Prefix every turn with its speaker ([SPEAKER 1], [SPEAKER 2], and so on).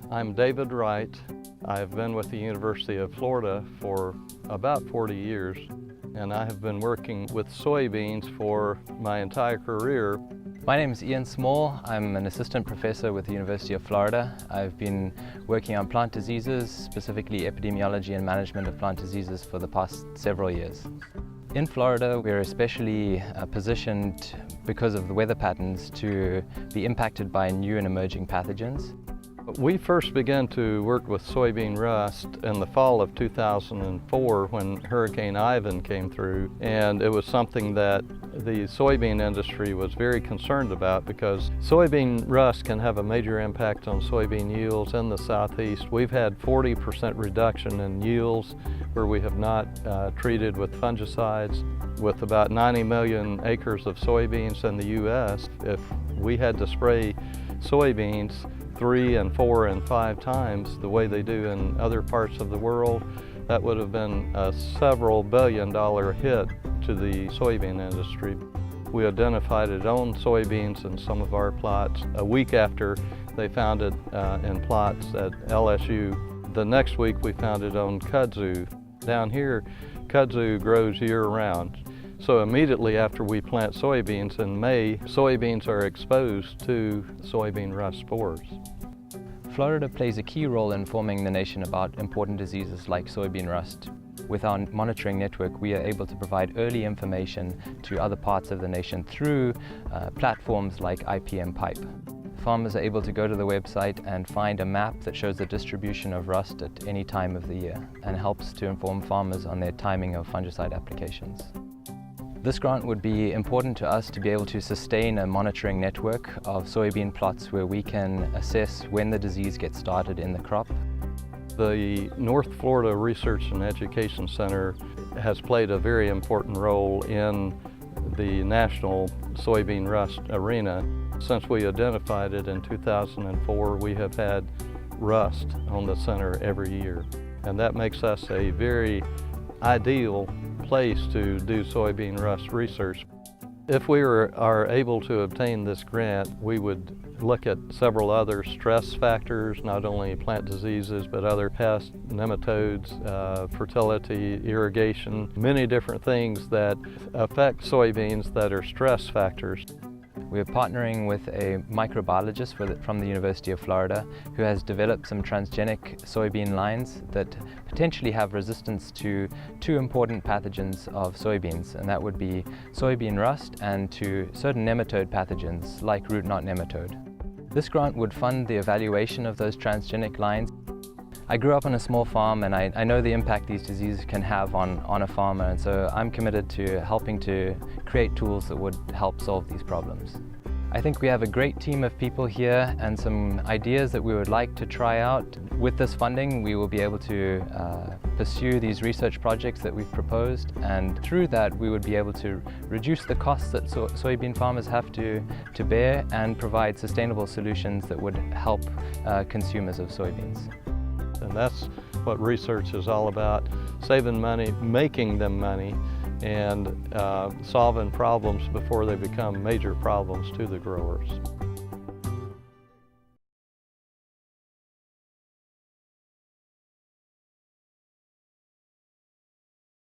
[SPEAKER 1] I'm David Wright. I've been with the University of Florida for about 40 years, and I have been working with soybeans for my entire career.
[SPEAKER 2] My name is Ian Small. I'm an assistant professor with the University of Florida. I've been working on plant diseases, specifically epidemiology and management of plant diseases, for the past several years. In Florida, we're especially positioned because of the weather patterns to be impacted by new and emerging pathogens.
[SPEAKER 1] We first began to work with soybean rust in the fall of 2004 when Hurricane Ivan came through, and it was something that the soybean industry was very concerned about because soybean rust can have a major impact on soybean yields in the southeast. We've had 40% reduction in yields where we have not treated with fungicides. With about 90 million acres of soybeans in the U.S., if we had to spray soybeans 3 and 4 and 5 times the way they do in other parts of the world, that would have been a several billion-dollar hit to the soybean industry. We identified it on soybeans in some of our plots a week after they found it in plots at LSU. The next week we found it on kudzu. Down here, kudzu grows year-round. So immediately after we plant soybeans in May, soybeans are exposed to soybean rust spores.
[SPEAKER 2] Florida plays a key role in informing the nation about important diseases like soybean rust. With our monitoring network, we are able to provide early information to other parts of the nation through platforms like IPM Pipe. Farmers are able to go to the website and find a map that shows the distribution of rust at any time of the year and helps to inform farmers on their timing of fungicide applications. This grant would be important to us to be able to sustain a monitoring network of soybean plots where we can assess when the disease gets started in the crop.
[SPEAKER 1] The North Florida Research and Education Center has played a very important role in the national soybean rust arena. Since we identified it in 2004, we have had rust on the center every year, and that makes us a very ideal place to do soybean rust research. If we are able to obtain this grant, we would look at several other stress factors, not only plant diseases, but other pests, nematodes, fertility, irrigation, many different things that affect soybeans that are stress factors.
[SPEAKER 2] We're partnering with a microbiologist from the University of Florida who has developed some transgenic soybean lines that potentially have resistance to two important pathogens of soybeans, and that would be soybean rust and to certain nematode pathogens like root knot nematode. This grant would fund the evaluation of those transgenic lines. I grew up on a small farm, and I know the impact these diseases can have on a farmer, and so I'm committed to helping to create tools that would help solve these problems. I think we have a great team of people here and some ideas that we would like to try out. With this funding, we will be able to pursue these research projects that we've proposed, and through that we would be able to reduce the costs that soybean farmers have to bear and provide sustainable solutions that would help consumers of soybeans.
[SPEAKER 1] And that's what research is all about: saving money, making them money, and solving problems before they become major problems to the growers.